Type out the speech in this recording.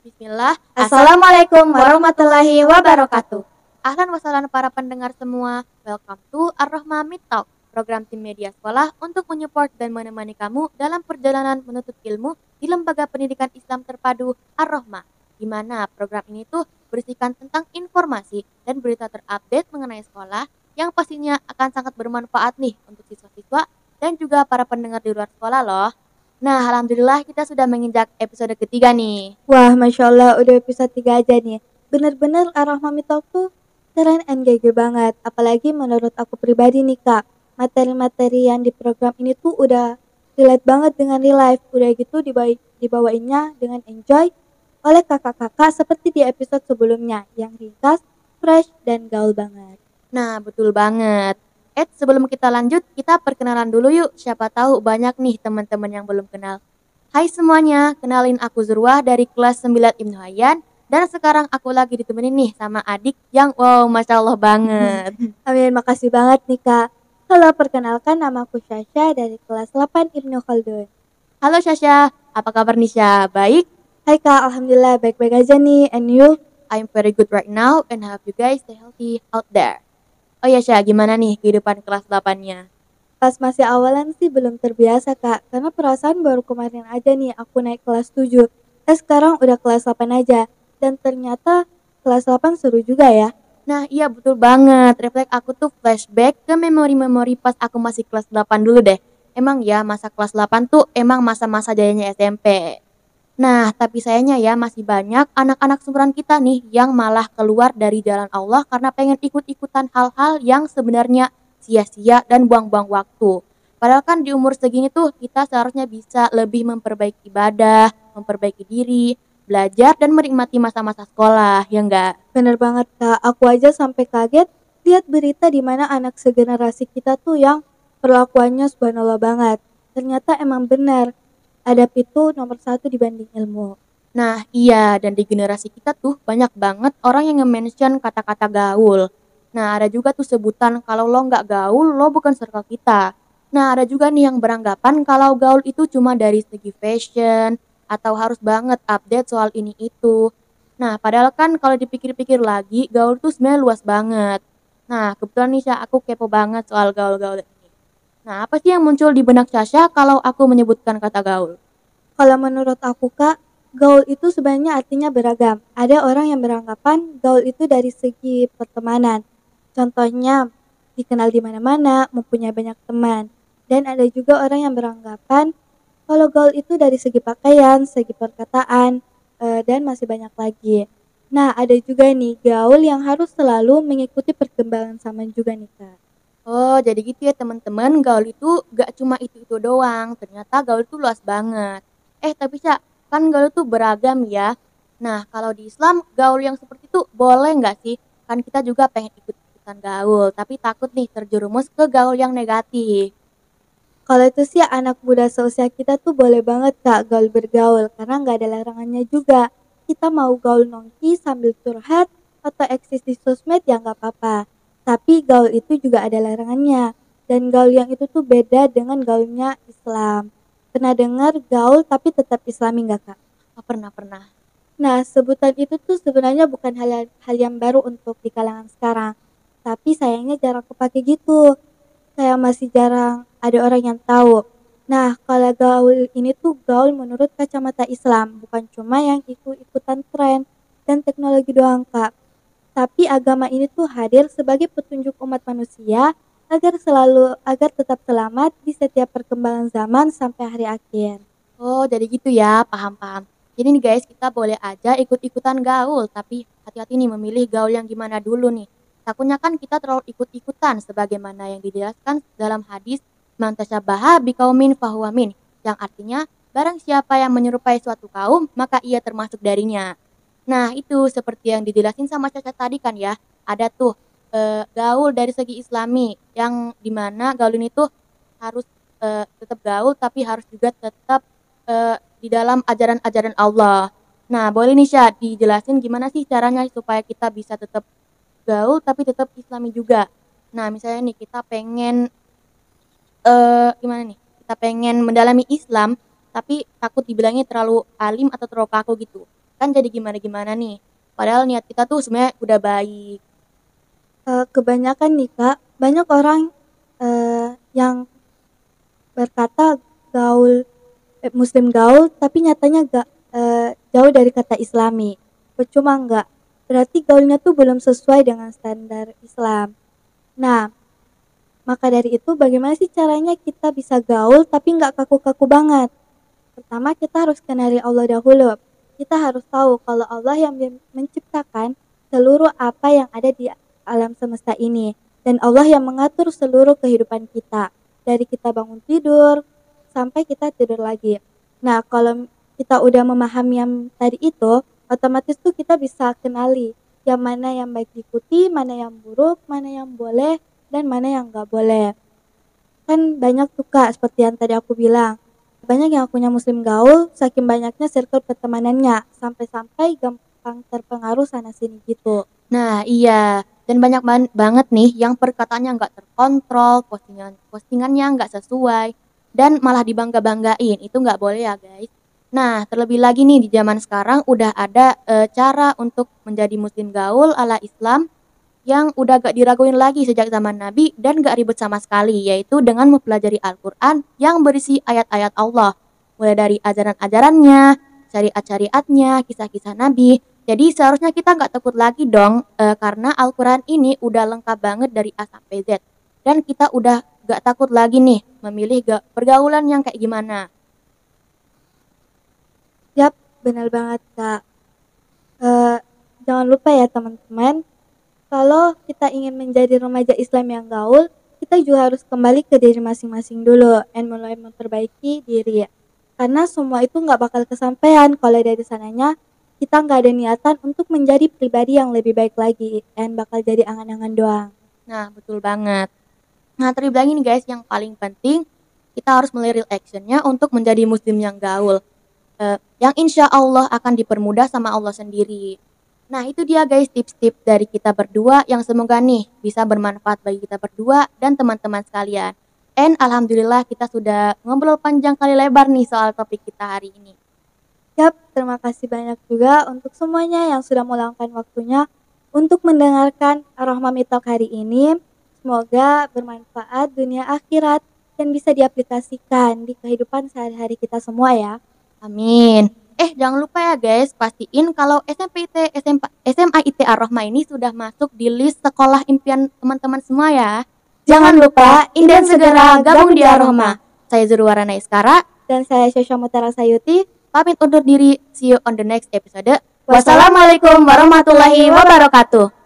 Bismillah. Assalamualaikum warahmatullahi wabarakatuh. Ahlan wassalam para pendengar semua. Welcome to Ar-Rahma Meet Talk, program tim media sekolah untuk menyupport dan menemani kamu dalam perjalanan menuntut ilmu di Lembaga Pendidikan Islam Terpadu Ar-Rahma. Di mana program ini tuh berisikan tentang informasi dan berita terupdate mengenai sekolah yang pastinya akan sangat bermanfaat nih untuk siswa-siswa dan juga para pendengar di luar sekolah loh. Nah, alhamdulillah kita sudah menginjak episode ketiga nih. Wah, Masya Allah udah episode 3 aja nih. Bener-bener Ar-Rahmami Talk tuh keren and GG banget. Apalagi menurut aku pribadi nih Kak. Materi-materi yang di program ini tuh udah relate banget dengan real life. Udah gitu dibawainnya dengan enjoy oleh kakak-kakak seperti di episode sebelumnya. Yang ringkas, fresh, dan gaul banget. Nah, betul banget. Sebelum kita lanjut, kita perkenalan dulu yuk. Siapa tahu banyak nih teman-teman yang belum kenal. Hai semuanya, kenalin aku Zurwah dari kelas 9 Ibnu Hayyan. Dan sekarang aku lagi ditemenin nih sama adik yang wow, Masya Allah banget. Amin, makasih banget nih Kak. Halo, perkenalkan nama aku Syasha dari kelas 8 Ibnu Khaldun. Halo Syasha, apa kabar nih Syah? Baik? Hai Kak, Alhamdulillah baik-baik aja nih. And you? I'm very good right now and hope you guys stay healthy out there. Oh ya Syah, gimana nih kehidupan kelas 8-nya? Pas masih awalan sih belum terbiasa Kak, karena perasaan baru kemarin aja nih aku naik kelas 7. Sekarang udah kelas 8 aja. Dan ternyata kelas 8 seru juga ya. Nah iya betul banget, refleks aku tuh flashback ke memori-memori pas aku masih kelas 8 dulu deh. Emang ya masa kelas 8 tuh emang masa-masa jayanya SMP. Nah tapi sayangnya ya masih banyak anak-anak seumuran kita nih yang malah keluar dari jalan Allah karena pengen ikut-ikutan hal-hal yang sebenarnya sia-sia dan buang-buang waktu. Padahal kan di umur segini tuh kita seharusnya bisa lebih memperbaiki ibadah, memperbaiki diri, belajar dan menikmati masa-masa sekolah, ya enggak? Bener banget Kak, aku aja sampai kaget lihat berita di mana anak segenerasi kita tuh yang perlakuannya subhanallah banget. Ternyata emang benar, adab itu nomor satu dibanding ilmu. Nah iya, dan di generasi kita tuh banyak banget orang yang nge-mention kata-kata gaul. Nah ada juga tuh sebutan kalau lo nggak gaul, lo bukan circle kita. Nah ada juga nih yang beranggapan kalau gaul itu cuma dari segi fashion, atau harus banget update soal ini itu. Nah padahal kan kalau dipikir-pikir lagi, gaul tuh sebenarnya luas banget. Nah kebetulan nih Syah, aku kepo banget soal gaul-gaul ini. Nah apa sih yang muncul di benak Syasha kalau aku menyebutkan kata gaul? Kalau menurut aku Kak, gaul itu sebenarnya artinya beragam. Ada orang yang beranggapan gaul itu dari segi pertemanan. Contohnya, dikenal di mana-mana, mempunyai banyak teman. Dan ada juga orang yang beranggapan kalau gaul itu dari segi pakaian, segi perkataan, dan masih banyak lagi. Nah, ada juga nih gaul yang harus selalu mengikuti perkembangan zaman juga nih Kak. Oh, jadi gitu ya teman-teman. Gaul itu gak cuma itu-itu doang. Ternyata gaul itu luas banget. Tapi Cak, kan gaul itu beragam ya. Nah, kalau di Islam, gaul yang seperti itu boleh nggak sih? Kan kita juga pengen ikut-ikutan gaul, tapi takut nih terjerumus ke gaul yang negatif. Kalau itu sih anak muda seusia kita tuh boleh banget Kak gaul bergaul karena nggak ada larangannya juga. Kita mau gaul nongki sambil curhat atau eksis di sosmed ya nggak apa-apa. Tapi gaul itu juga ada larangannya. Dan gaul yang itu tuh beda dengan gaulnya Islam. Pernah dengar gaul tapi tetap Islami nggak Kak? Oh, pernah. Nah, sebutan itu tuh sebenarnya bukan hal yang baru untuk di kalangan sekarang. Tapi sayangnya jarang kepake gitu. Kayak masih jarang ada orang yang tahu. Nah, kalau gaul ini tuh gaul menurut kacamata Islam, bukan cuma yang ikut-ikutan tren dan teknologi doang, Kak. Tapi agama ini tuh hadir sebagai petunjuk umat manusia agar tetap selamat di setiap perkembangan zaman sampai hari akhir. Oh, jadi gitu ya, paham-paham. Jadi nih guys, kita boleh aja ikut-ikutan gaul, tapi hati-hati nih memilih gaul yang gimana dulu nih. Takutnya kan kita terlalu ikut-ikutan sebagaimana yang dijelaskan dalam hadis man tasyabaha biqaumin fahuwa min, yang artinya barang siapa yang menyerupai suatu kaum, maka ia termasuk darinya. Nah, itu seperti yang dijelasin sama Caca tadi kan ya. Ada tuh gaul dari segi Islami yang dimana gaul ini tuh harus tetap gaul tapi harus juga tetap di dalam ajaran-ajaran Allah. Nah, boleh nih Syah dijelasin gimana sih caranya supaya kita bisa tetap gaul tapi tetap Islami juga. Nah, misalnya nih kita pengen gimana nih? Kita pengen mendalami Islam tapi takut dibilangnya terlalu alim atau terlalu kaku gitu. Kan jadi gimana-gimana nih. Padahal niat kita tuh sebenarnya udah baik. Kebanyakan nih Kak, banyak orang yang berkata muslim gaul tapi nyatanya jauh dari kata islami. Percuma enggak, berarti gaulnya tuh belum sesuai dengan standar Islam. Nah, maka dari itu bagaimana sih caranya kita bisa gaul tapi nggak kaku-kaku banget? Pertama kita harus kenali Allah dahulu. Kita harus tahu kalau Allah yang menciptakan seluruh apa yang ada di alam semesta ini. Dan Allah yang mengatur seluruh kehidupan kita. Dari kita bangun tidur sampai kita tidur lagi. Nah kalau kita udah memahami yang tadi itu, otomatis tuh kita bisa kenali yang mana yang baik diikuti, mana yang buruk, mana yang boleh, dan mana yang nggak boleh. Kan banyak tuh Kak, seperti yang tadi aku bilang. Banyak yang akunya muslim gaul, saking banyaknya circle pertemanannya, sampai-sampai gampang terpengaruh sana sini gitu. Nah iya, dan banyak banget nih yang perkataannya nggak terkontrol, postingannya nggak sesuai, dan malah dibangga-banggain. Itu nggak boleh ya guys. Nah terlebih lagi nih di zaman sekarang udah ada cara untuk menjadi muslim gaul ala Islam yang udah gak diraguin lagi sejak zaman Nabi dan gak ribet sama sekali, yaitu dengan mempelajari Al-Quran yang berisi ayat-ayat Allah, mulai dari ajaran-ajarannya, syariat-syariatnya, kisah-kisah Nabi. Jadi seharusnya kita gak takut lagi dong, karena Al-Quran ini udah lengkap banget dari A sampai Z. Dan kita udah gak takut lagi nih memilih pergaulan yang kayak gimana. Yap, benar banget Kak. Jangan lupa ya teman-teman, kalau kita ingin menjadi remaja Islam yang gaul, kita juga harus kembali ke diri masing-masing dulu dan mulai memperbaiki diri. Karena semua itu nggak bakal kesampaian kalau dari sananya kita nggak ada niatan untuk menjadi pribadi yang lebih baik lagi dan bakal jadi angan-angan doang. Nah betul banget. Nah terlebih lagi nih guys, yang paling penting kita harus mulai real actionnya untuk menjadi muslim yang gaul. Yang insya Allah akan dipermudah sama Allah sendiri. Nah itu dia guys tips-tips dari kita berdua yang semoga nih bisa bermanfaat bagi kita berdua dan teman-teman sekalian. And alhamdulillah kita sudah ngobrol panjang kali lebar nih soal topik kita hari ini. Yap, terima kasih banyak juga untuk semuanya yang sudah meluangkan waktunya untuk mendengarkan Ar-Rahmami Talk hari ini. Semoga bermanfaat dunia akhirat dan bisa diaplikasikan di kehidupan sehari-hari kita semua ya. Amin. Jangan lupa ya guys, pastiin kalau SMA IT Ar-Rahma ini sudah masuk di list sekolah impian teman-teman semua ya. Jangan lupa, inden segera gabung di Ar-Rahma. Saya Zurwarana Iskara, Dan saya Syosha Mutara Sayuti. pamit undur diri. See you on the next episode. Wassalamualaikum warahmatullahi wabarakatuh.